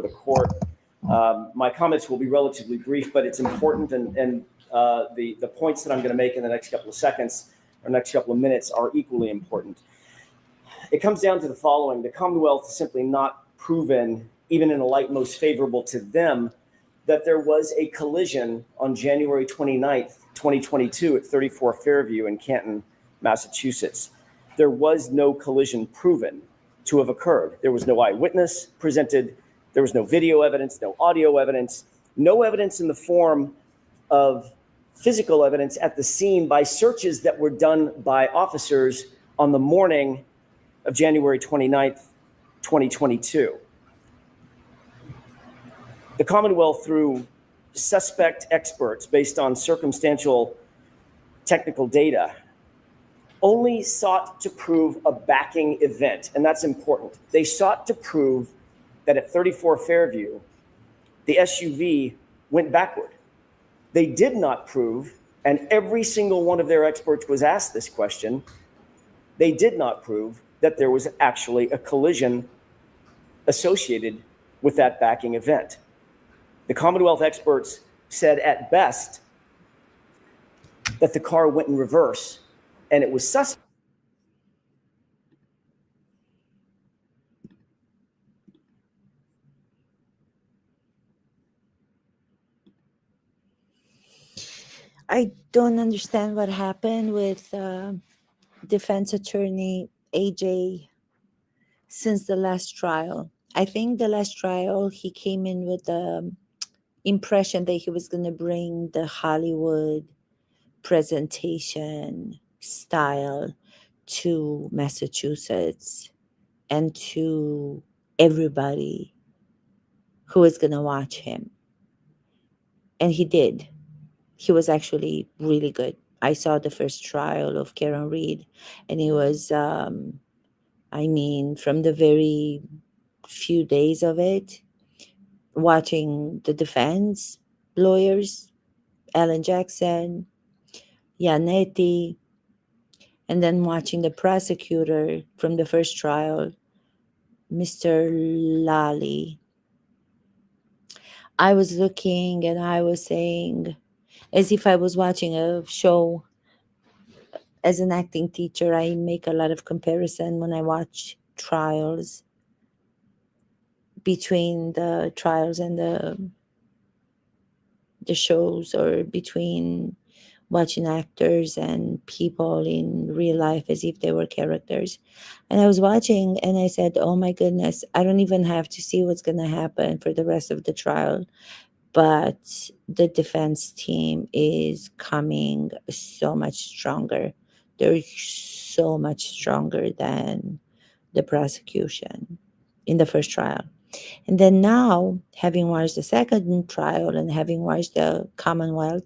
the court. My comments will be relatively brief, but it's important, and the points that I'm going to make in the next couple of seconds or next couple of minutes are equally important. It comes down to the following. The Commonwealth has simply not proven, even in a light most favorable to them, that there was a collision on January 29th, 2022 at 34 Fairview in Canton, Massachusetts. There was no collision proven to have occurred. There was no eyewitness presented. There was no video evidence, no audio evidence, no evidence in the form of physical evidence at the scene by searches that were done by officers on the morning of January 29th, 2022. The Commonwealth, through suspect experts based on circumstantial technical data, only sought to prove a backing event, and that's important. They sought to prove that at 34 Fairview, the SUV went backward. They did not prove, and every single one of their experts was asked this question, they did not prove that there was actually a collision associated with that backing event. The Commonwealth experts said at best that the car went in reverse and it was suspect. I don't understand what happened with defense attorney AJ since the last trial. I think the last trial he came in with the impression that he was going to bring the Hollywood presentation style to Massachusetts and to everybody who was going to watch him. And he did. He was actually really good. I saw the first trial of Karen Reed, and it was, from the very few days of it, watching the defense lawyers, Alan Jackson, Yannetti, and then watching the prosecutor from the first trial, Mr. Lally. I was looking and I was saying, as if I was watching a show. As an acting teacher, I make a lot of comparison when I watch trials between the trials and the shows, or between watching actors and people in real life as if they were characters. And I was watching and I said, oh my goodness, I don't even have to see what's going to happen for the rest of the trial. But the defense team is coming so much stronger. They're so much stronger than the prosecution in the first trial. And then now, having watched the second trial and having watched the Commonwealth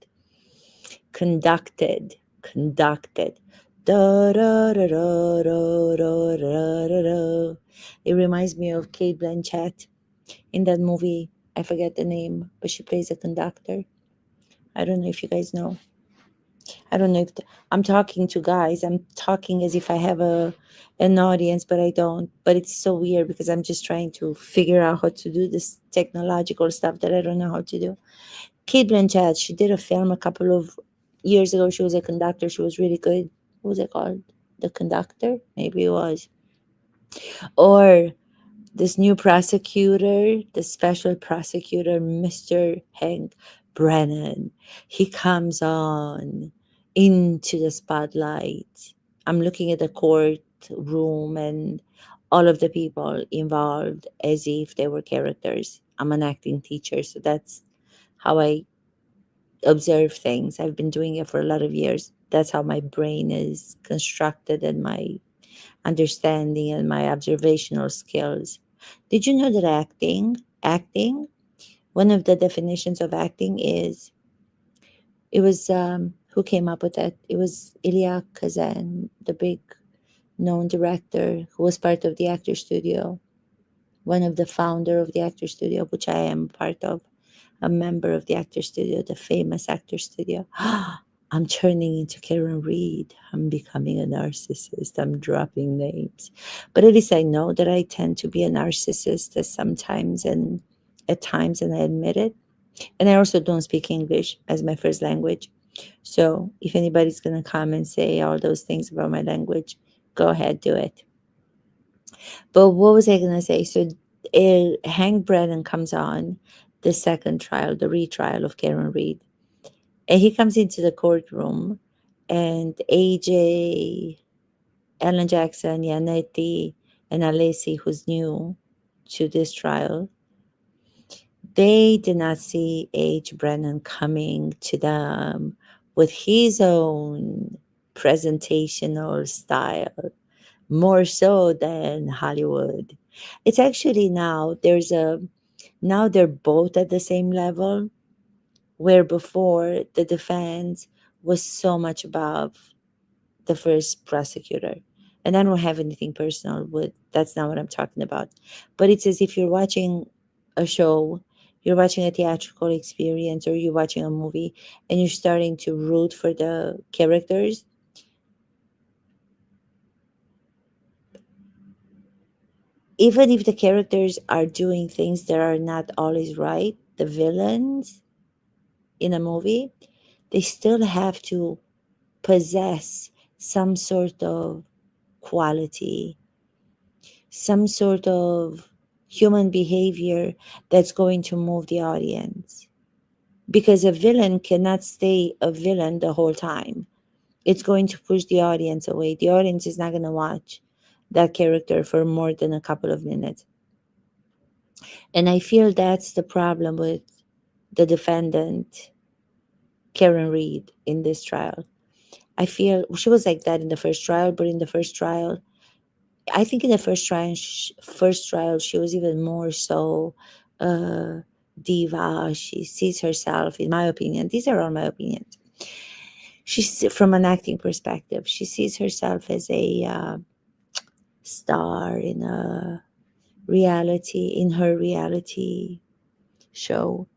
conducted. Da, da, da, da, da, da, da, da. It reminds me of Kate Blanchett in that movie. I forget the name, but she plays a conductor. I don't know if you guys know. I don't know if I'm talking to guys. I'm talking as if I have an audience, but I don't. But it's so weird because I'm just trying to figure out how to do this technological stuff that I don't know how to do. Kate Blanchett, she did a film a couple of years ago. She was a conductor. She was really good. What was it called? The Conductor? Maybe it was. Or this new prosecutor, the special prosecutor, Mr. Hank Brennan. He comes on into the spotlight. I'm looking at the courtroom and all of the people involved as if they were characters. I'm an acting teacher, so that's how I observe things. I've been doing it for a lot of years. That's how my brain is constructed, and my understanding and my observational skills. Did you know that acting, one of the definitions of acting is, it was, who came up with that? It was Ilya Kazan, the big known director who was part of the Actor Studio, one of the founder of the Actor Studio, which I am part of, a member of the Actor Studio, the famous Actor Studio. I'm turning into Karen Reed. I'm becoming a narcissist. I'm dropping names. But at least I know that I tend to be a narcissist sometimes, and at times, and I admit it. And I also don't speak English as my first language. So if anybody's going to come and say all those things about my language, go ahead, do it. But what was I going to say? So Hank Brennan comes on the second trial, the retrial of Karen Reed. And he comes into the courtroom, and AJ, Ellen Jackson, Yanetti, and Alessi, who's new to this trial, they did not see H. Brennan coming to them with his own presentational style, more so than Hollywood. It's actually now they're both at the same level, where before the defense was so much above the first prosecutor. And I don't have anything personal with that's not what I'm talking about. But it's as if you're watching a show, you're watching a theatrical experience, or you're watching a movie, and you're starting to root for the characters. Even if the characters are doing things that are not always right, the villains in a movie, they still have to possess some sort of quality, some sort of human behavior that's going to move the audience. Because a villain cannot stay a villain the whole time. It's going to push the audience away. The audience is not going to watch that character for more than a couple of minutes. And I feel that's the problem with the defendant, Karen Reed, in this trial. I feel she was like that in the first trial, but in the first trial, I think in the first trial, she was even more so uh, diva. She sees herself, in my opinion. These are all my opinions. She's from an acting perspective. She sees herself as a star in a in her reality show.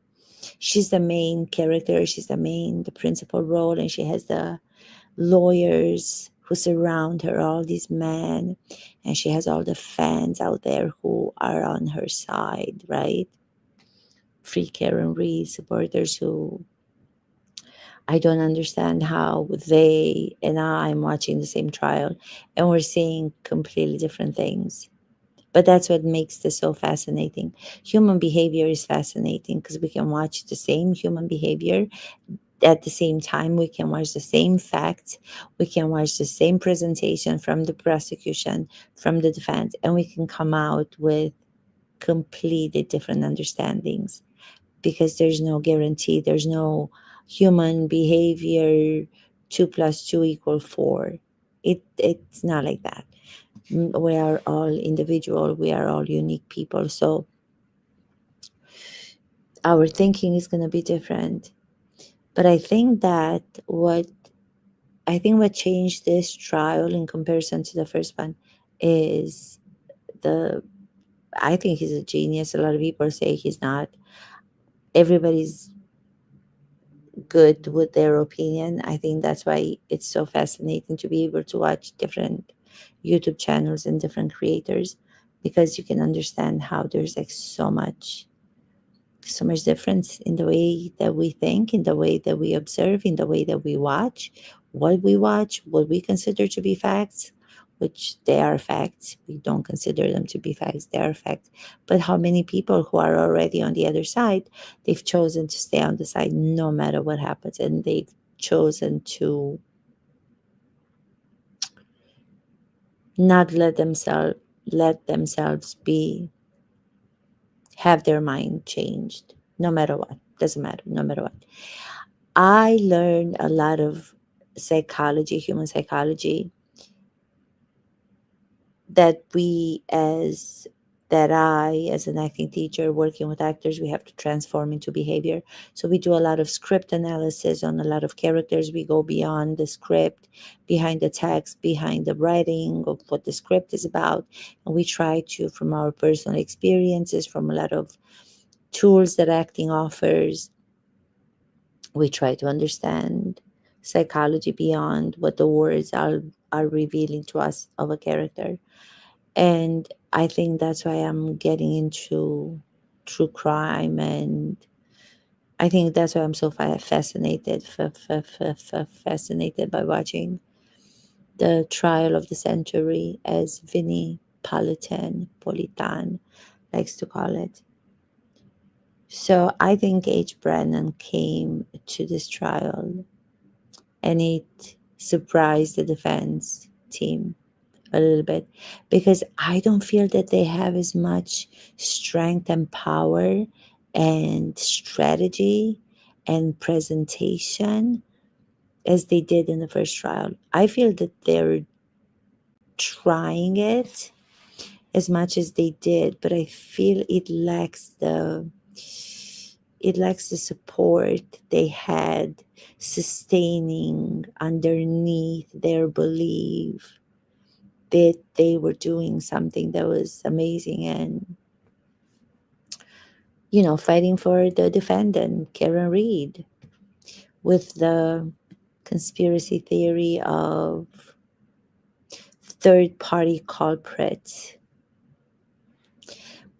She's the main character. She's the principal role, and she has the lawyers who surround her, all these men, and she has all the fans out there who are on her side, right? Free Karen Reed supporters who I don't understand how they and I'm watching the same trial and we're seeing completely different things. But that's what makes this so fascinating. Human behavior is fascinating because we can watch the same human behavior at the same time. We can watch the same facts, we can watch the same presentation from the prosecution, from the defense, and we can come out with completely different understandings, because there's no guarantee, there's no human behavior 2 plus 2 equal 4. It's not like that. We are all individual, we are all unique people, so our thinking is going to be different. But I think what changed this trial in comparison to the first one is the I think he's a genius. A lot of people say he's not. Everybody's good with their opinion. I think that's why it's so fascinating to be able to watch different YouTube channels and different creators, because you can understand how there's like so much difference in the way that we think, in the way that we observe, in the way that we watch, what we consider to be facts, which they are facts. We don't consider them to be facts, they are facts. But how many people who are already on the other side, they've chosen to stay on the side no matter what happens, and they've chosen to not let themselves be have their mind changed no matter what. Doesn't matter, no matter what. I learned a lot of psychology, human psychology, that we as that I, as an acting teacher working with actors, we have to transform into behavior. So we do a lot of script analysis on a lot of characters. We go beyond the script, behind the text, behind the writing of what the script is about. And we try to, from our personal experiences, from a lot of tools that acting offers, we try to understand psychology beyond what the words are revealing to us of a character. And I think that's why I'm getting into true crime, and I think that's why I'm so fascinated by watching the trial of the century, as Vinnie Politan likes to call it. So I think H. Brennan came to this trial and it surprised the defense team a little bit, because I don't feel that they have as much strength and power and strategy and presentation as they did in the first trial. I feel that they're trying it as much as they did, but I feel it lacks the support they had sustaining underneath their belief that they were doing something that was amazing, and fighting for the defendant, Karen Reed, with the conspiracy theory of third party culprits,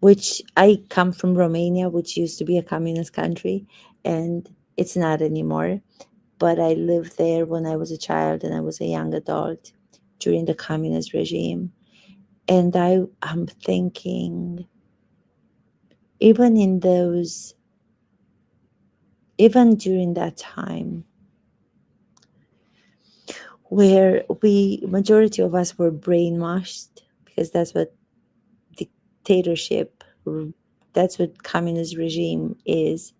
which I come from Romania, which used to be a communist country, and it's not anymore. But I lived there when I was a child and I was a young adult during the communist regime. And I'm thinking, even in those, even during that time where majority of us were brainwashed, because that's what dictatorship, that's what communist regime is.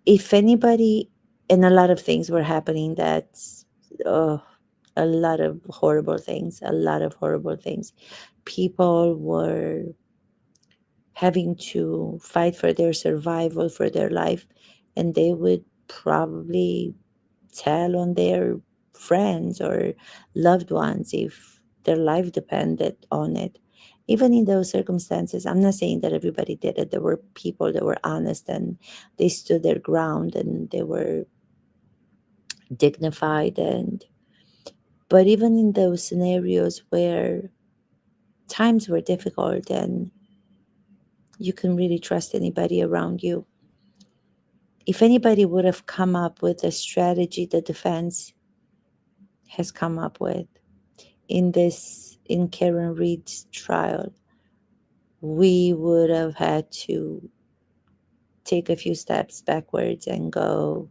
If anybody, and a lot of things were happening, that's a lot of horrible things, people were having to fight for their survival, for their life, and they would probably tell on their friends or loved ones if their life depended on it. Even in those circumstances, I'm not saying that everybody did it. There were people that were honest and they stood their ground and they were dignified, and but even in those scenarios where times were difficult and you can really trust anybody around you, if anybody would have come up with a strategy the defense has come up with in Karen Reed's trial, we would have had to take a few steps backwards and go,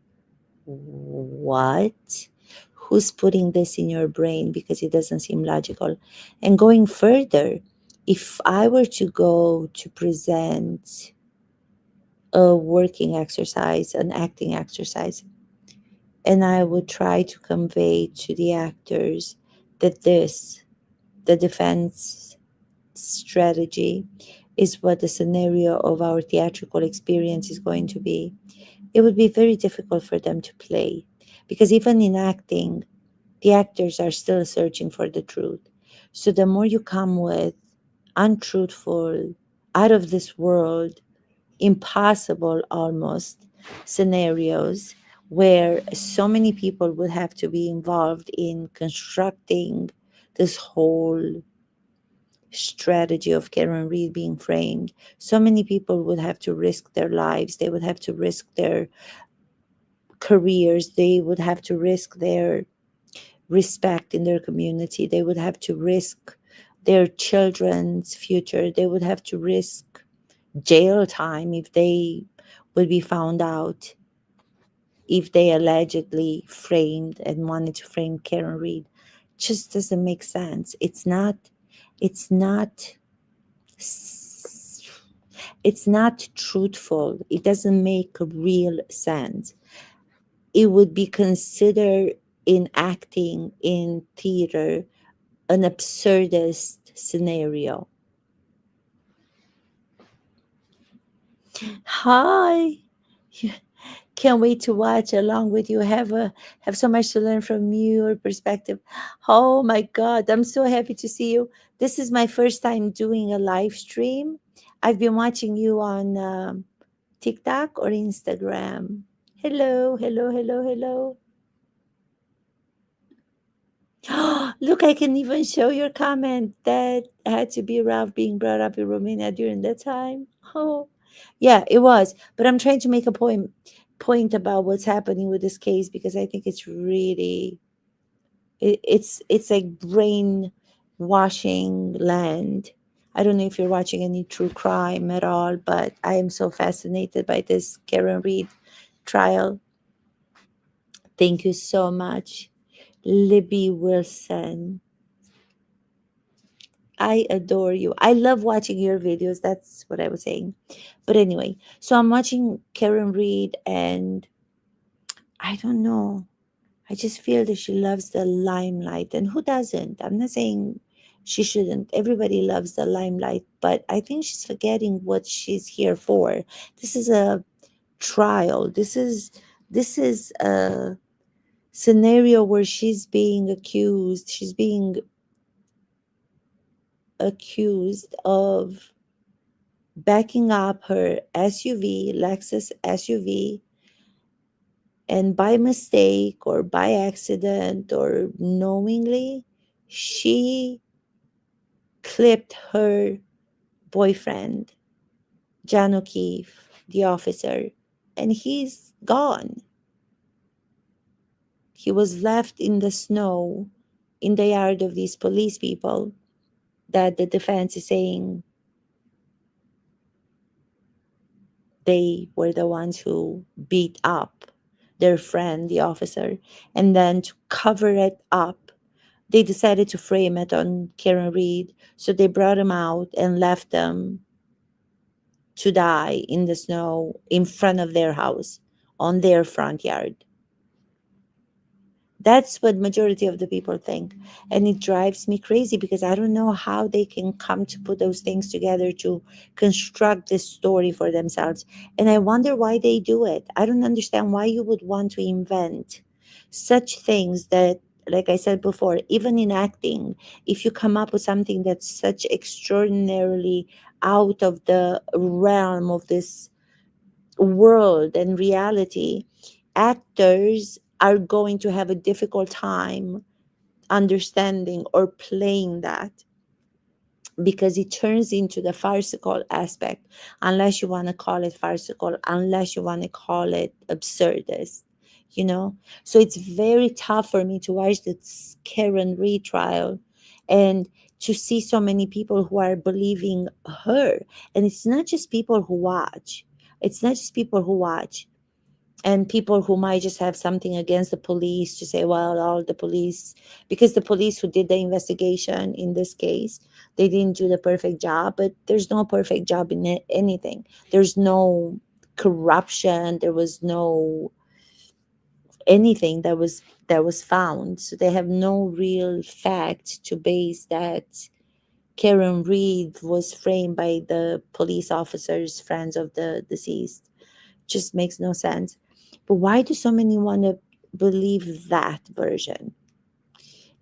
what? Who's putting this in your brain? Because it doesn't seem logical. And going further, if I were to go to present a working exercise, an acting exercise, and I would try to convey to the actors that the defense strategy, is what the scenario of our theatrical experience is going to be, it would be very difficult for them to play. Because even in acting, the actors are still searching for the truth. So the more you come with untruthful, out of this world, impossible almost scenarios where so many people would have to be involved in constructing this whole strategy of Karen Reed being framed, so many people would have to risk their lives. They would have to risk their careers. They would have to risk their respect in their community. They would have to risk their children's future. They would have to risk jail time if they would be found out, if they allegedly framed and wanted to frame Karen Reed. Just doesn't make sense. It's not it's not truthful. It doesn't make real sense. It would be considered, in acting, in theater, an absurdist scenario. Hi. Can't wait to watch along with you. Have so much to learn from your perspective. Oh my God, I'm so happy to see you. This is my first time doing a live stream. I've been watching you on TikTok or Instagram. Hello, hello, hello, hello. Look, I can even show your comment that had to be rough being brought up in Romania during that time. Oh, yeah, it was. But I'm trying to make a point about what's happening with this case because I think it's really it's like brain washing land. I don't know if you're watching any true crime at all, but I am so fascinated by this Karen Reed trial. Thank you so much, Libby Wilson. I adore you. I love watching your videos. That's what I was saying. But anyway, so I'm watching Karen Reed, and I don't know. I just feel that she loves the limelight. And who doesn't? I'm not saying she shouldn't. Everybody loves the limelight, but I think she's forgetting what she's here for. This is a trial. This is a scenario where she's being accused. She's being accused of backing up her SUV, Lexus SUV, and by mistake or by accident or knowingly, she clipped her boyfriend, John O'Keefe, the officer, and he's gone. He was left in the snow in the yard of these police people that the defense is saying they were the ones who beat up their friend, the officer. And then to cover it up, they decided to frame it on Karen Reed. So they brought him out and left them to die in the snow in front of their house on their front yard. That's what majority of the people think, and it drives me crazy because I don't know how they can come to put those things together to construct this story for themselves. And I wonder why they do it. I don't understand why you would want to invent such things that, like I said before, even in acting, if you come up with something that's such extraordinarily out of the realm of this world and reality, actors are going to have a difficult time understanding or playing that because it turns into the farcical aspect, unless you want to call it farcical, unless you want to call it absurdist, you know. So it's very tough for me to watch this Karen retrial and to see so many people who are believing her. And it's not just people who watch, it's not just people who watch and people who might just have something against the police to say, well, all the police, because the police who did the investigation in this case, they didn't do the perfect job. But there's no perfect job in anything. There's no corruption. There was no anything that was found. So they have no real fact to base that Karen Reed was framed by the police officers, friends of the deceased. Just makes no sense. But why do so many want to believe that version?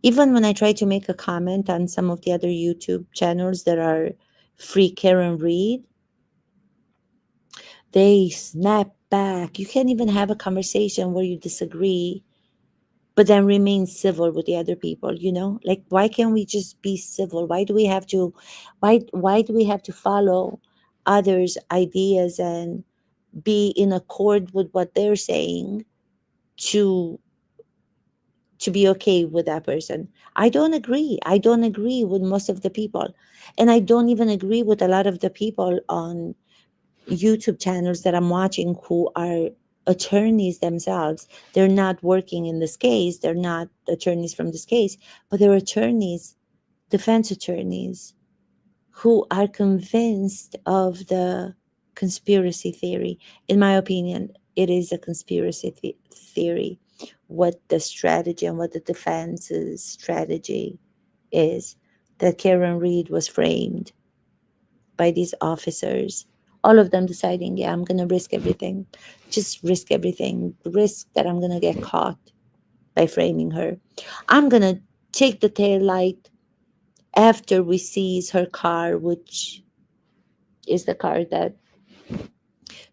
Even when I try to make a comment on some of the other YouTube channels that are free Karen Reed, they snap back. You can't even have a conversation where you disagree, but then remain civil with the other people, you know? Like, why can't we just be civil? Why do we have to follow others' ideas and be in accord with what they're saying to be okay with that person? I don't agree with most of the people, and I don't even agree with a lot of the people on YouTube channels that I'm watching who are attorneys themselves. They're not working in this case, they're not attorneys from this case, but they're attorneys, defense attorneys, who are convinced of the conspiracy theory. In my opinion, it is a conspiracy theory. What the strategy and what the defense's strategy is, that Karen Reed was framed by these officers, all of them deciding, yeah, I'm going to risk everything, just risk everything, risk that I'm going to get caught by framing her. I'm going to take the tail light after we seize her car, which is the car that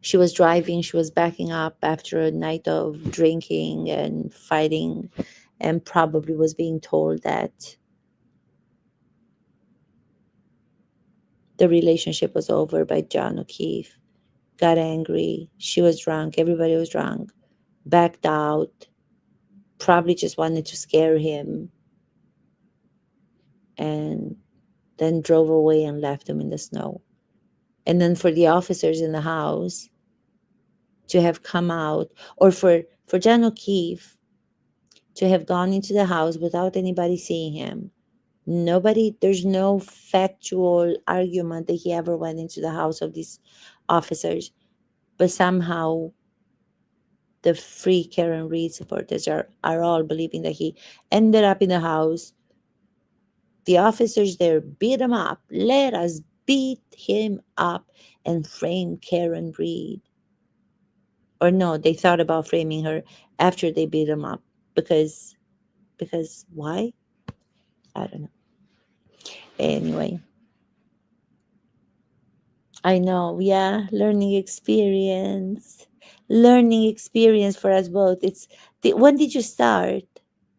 she was driving. She was backing up after a night of drinking and fighting, and probably was being told that the relationship was over by John O'Keefe, got angry. She was drunk. Everybody was drunk. Backed out. Probably just wanted to scare him. And then drove away and left him in the snow. And then for the officers in the house to have come out, or for John O'Keefe to have gone into the house without anybody seeing him. Nobody, there's no factual argument that he ever went into the house of these officers. But somehow the Free Karen Reed supporters are all believing that he ended up in the house. The officers there beat him up. Let us beat him up and frame Karen Reed. Or no, they thought about framing her after they beat him up. Because why? I don't know. Anyway. I know, yeah, learning experience. Learning experience for us both. When did you start?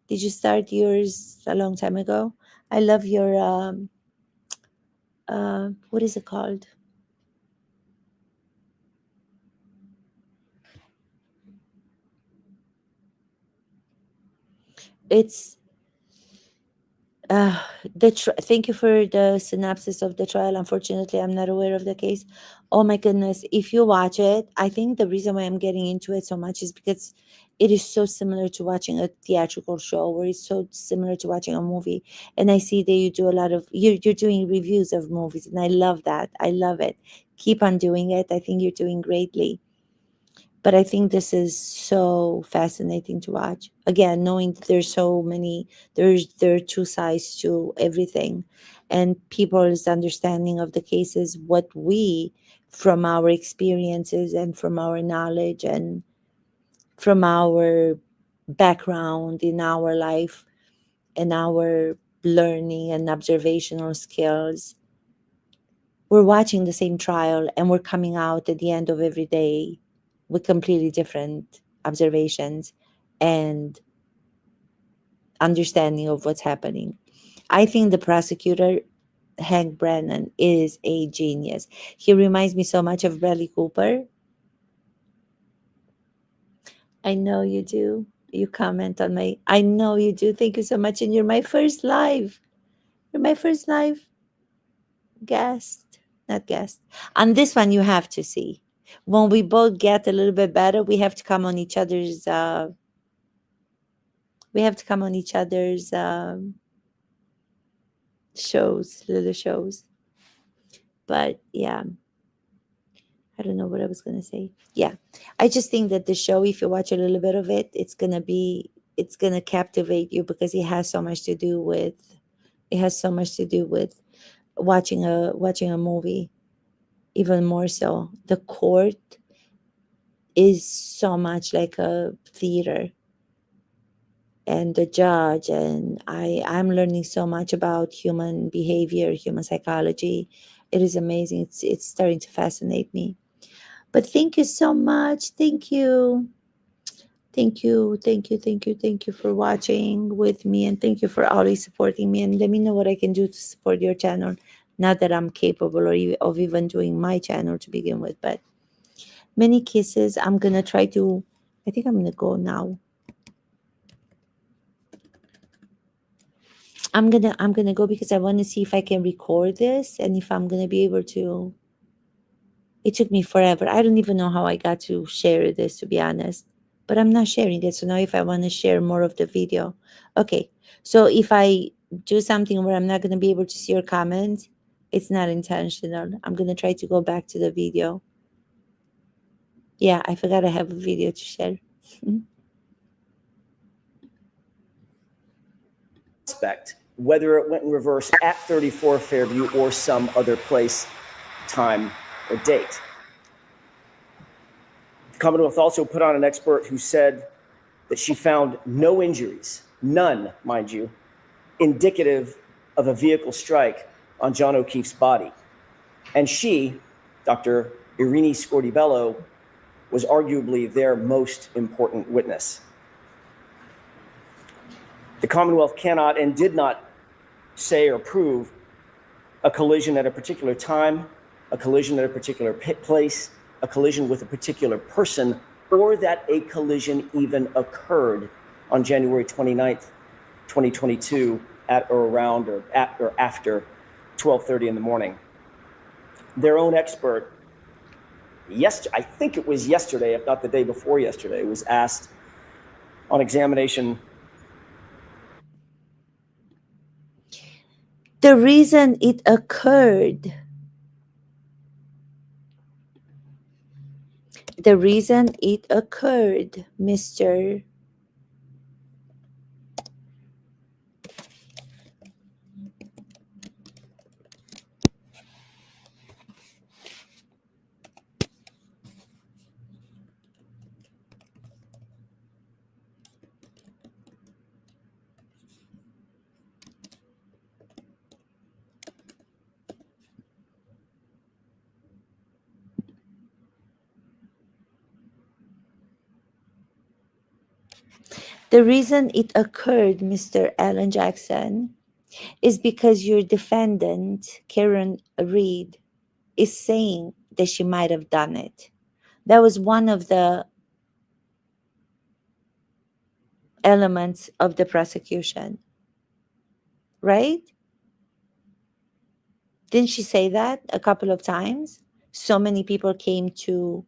Did you start yours a long time ago? I love your what is it called? It's thank you for the synopsis of the trial. Unfortunately, I'm not aware of the case. Oh my goodness, if you watch it, I think the reason why I'm getting into it so much is because it is so similar to watching a theatrical show, where it's so similar to watching a movie. And I see that you do a lot of you're doing reviews of movies, and I love that. I love it. Keep on doing it. I think you're doing greatly. But I think this is so fascinating to watch. Again, knowing that there are two sides to everything, and people's understanding of the cases, what we, from our experiences and from our knowledge and from our background in our life and our learning and observational skills, we're watching the same trial and we're coming out at the end of every day with completely different observations and understanding of what's happening. I think the prosecutor, Hank Brennan, is a genius. He reminds me so much of Bradley Cooper. I know you do. You comment on my, I know you do. Thank you so much. And you're my first live. You're my first live guest. Not guest. On this one, you have to see. When we both get a little bit better, we have to come on each other's shows, little shows. But yeah, I don't know what I was gonna say. Yeah, I just think that the show, if you watch a little bit of it, it's gonna captivate you, because it has so much to do with watching a movie. Even more so, the court is so much like a theater, and the judge, and I'm learning so much about human behavior, human psychology. It is amazing. It's starting to fascinate me. But thank you so much. Thank you. Thank you for watching with me, and thank you for always supporting me, and let me know what I can do to support your channel. Not that I'm capable of even doing my channel to begin with, but many kisses. I'm gonna try to, I think I'm gonna go now. I'm gonna go because I want to see if I can record this and if I'm gonna be able to. It took me forever. I don't even know how I got to share this, to be honest. But I'm not sharing it. So now if I want to share more of the video. Okay. So if I do something where I'm not gonna be able to see your comments, it's not intentional. I'm gonna try to go back to the video. Yeah, I forgot I have a video to share. Suspect, whether it went in reverse at 34 Fairview or some other place, time, or date. The Commonwealth also put on an expert who said that she found no injuries, none, mind you, indicative of a vehicle strike on John O'Keefe's body. And she, Dr. Irini Scordibello, was arguably their most important witness. The Commonwealth cannot and did not say or prove a collision at a particular time, a collision at a particular place, a collision with a particular person, or that a collision even occurred on January 29th, 2022 at or around or at or after 12:30 in the morning. Their own expert, I think it was yesterday, if not the day before yesterday, was asked on examination. The reason it occurred, Mr. The reason it occurred, Mr. Alan Jackson, is because your defendant, Karen Reed, is saying that she might have done it. That was one of the elements of the prosecution, right? Didn't she say that a couple of times? So many people came to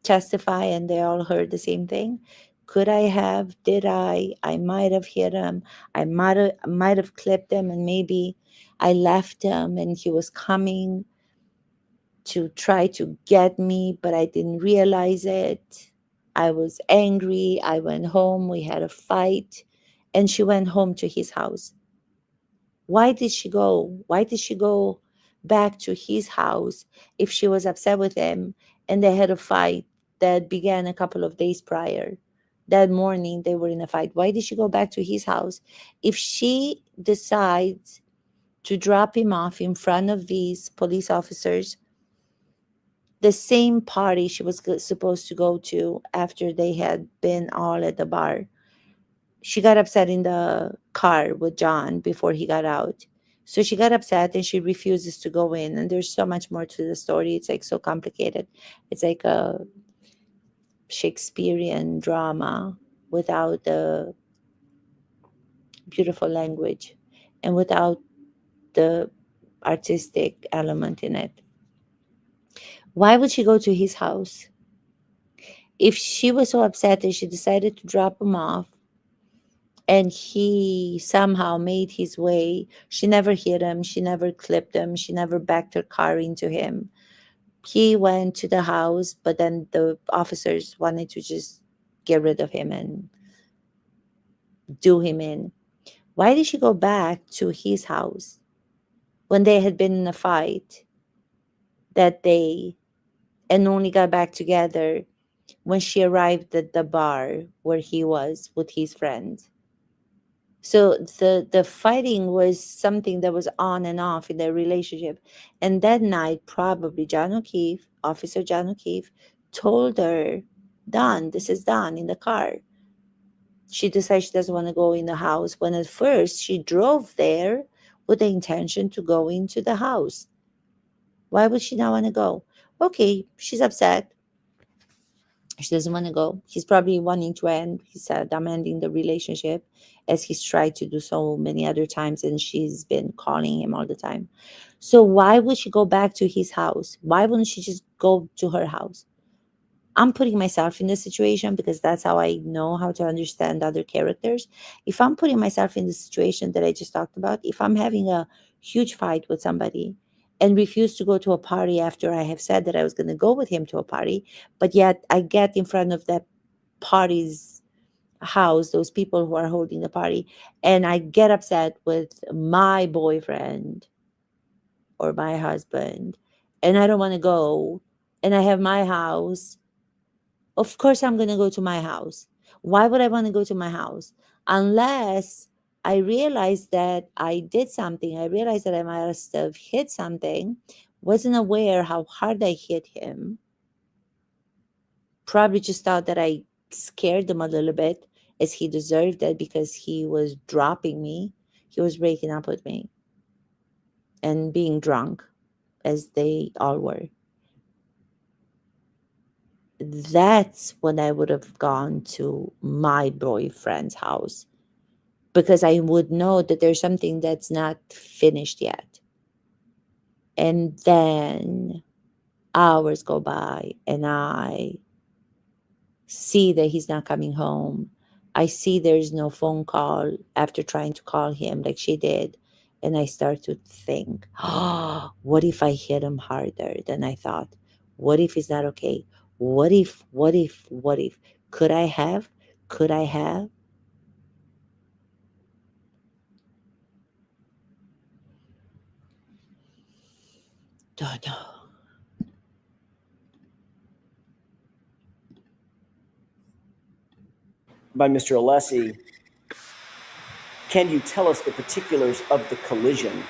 testify and they all heard the same thing. Could I have? Did I? I might have hit him. I might have clipped him, and maybe I left him and he was coming to try to get me, but I didn't realize it. I was angry. I went home. We had a fight, and she went home to his house. Why did she go? Why did she go back to his house if she was upset with him and they had a fight that began a couple of days prior? That morning they were in a fight. Why did she go back to his house if she decides to drop him off in front of these police officers, the same party she was supposed to go to after they had been all at the bar? She got upset in the car with John before he got out. So she got upset and she refuses to go in. And there's so much more to the story. It's like so complicated. It's like a Shakespearean drama without the beautiful language and without the artistic element in it. Why would she go to his house? If she was so upset that she decided to drop him off, and he somehow made his way. She never hit him. She never clipped him. She never backed her car into him. He went to the house, but then the officers wanted to just get rid of him and do him in. Why did she go back to his house when they had been in a fight that day and only got back together when she arrived at the bar where he was with his friends? So the fighting was something that was on and off in their relationship. And that night, probably Officer John O'Keefe, told her, Don, this is Don in the car. She decides she doesn't want to go in the house when at first she drove there with the intention to go into the house. Why would she not want to go? Okay, she's upset. She doesn't want to go. He's probably wanting to end. He's demanding the relationship, as he's tried to do so many other times, and she's been calling him all the time. So why would she go back to his house? Why wouldn't she just go to her house? I'm putting myself in the situation because that's how I know how to understand other characters. If I'm putting myself in the situation that I just talked about, if I'm having a huge fight with somebody and refuse to go to a party after I have said that I was going to go with him to a party, but yet I get in front of that party's house, those people who are holding the party, and I get upset with my boyfriend or my husband, and I don't want to go, and I have my house. Of course, I'm going to go to my house. Why would I want to go to my house? Unless I realize that I did something. I realized that I must have hit something, wasn't aware how hard I hit him. Probably just thought that I scared him a little bit, as he deserved it because he was dropping me. He was breaking up with me. and being drunk, as they all were, that's when I would have gone to my boyfriend's house, because I would know that there's something that's not finished yet. And then hours go by and I see that he's not coming home. I see there's no phone call after trying to call him like she did. And I start to think, oh, what if I hit him harder than I thought? What if he's not okay? What if? Could I have? Could I have? Don't know. By Mr. Alessi, can you tell us the particulars of the collision,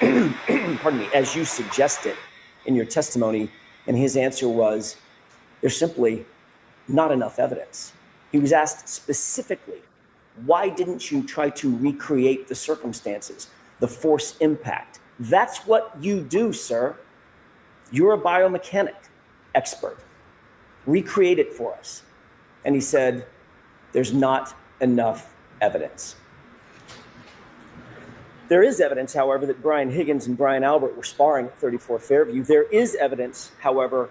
pardon me, as you suggested in your testimony? And his answer was, there's simply not enough evidence. He was asked specifically, why didn't you try to recreate the circumstances, the force impact? That's what you do, sir. You're a biomechanic expert. Recreate it for us. And he said, there's not enough evidence. There is evidence, however, that Brian Higgins and Brian Albert were sparring at 34 Fairview. There is evidence, however,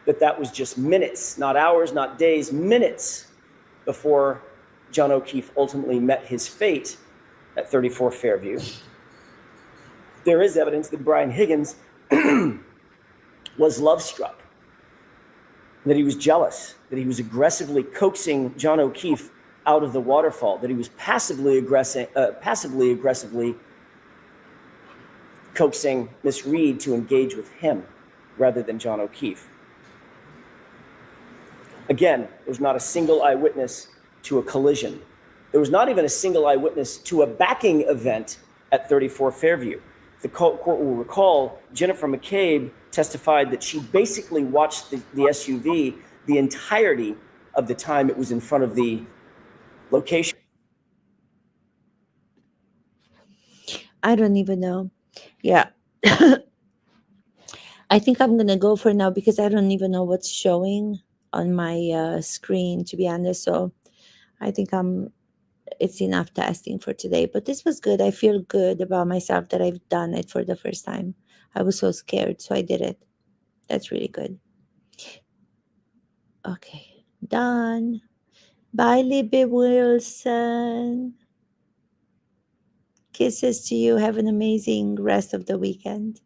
that that was just minutes, not hours, not days, minutes before John O'Keefe ultimately met his fate at 34 Fairview. There is evidence that Brian Higgins was love-struck, that he was jealous, that he was aggressively coaxing John O'Keefe out of the waterfall, that he was passively aggressively coaxing Miss Reed to engage with him rather than John O'Keefe. Again, there's not a single eyewitness to a collision. There was not even a single eyewitness to a backing event at 34 Fairview. The court will recall Jennifer McCabe testified that she basically watched the SUV the entirety of the time it was in front of the location. I don't even know. Yeah. I think I'm gonna go for now because I don't even know what's showing on my screen, to be honest. So I think it's enough testing for today. But this was good. I feel good about myself that I've done it for the first time. I was so scared, so I did it. That's really good. Okay, done. Bye, Libby Wilson. Kisses to you. Have an amazing rest of the weekend.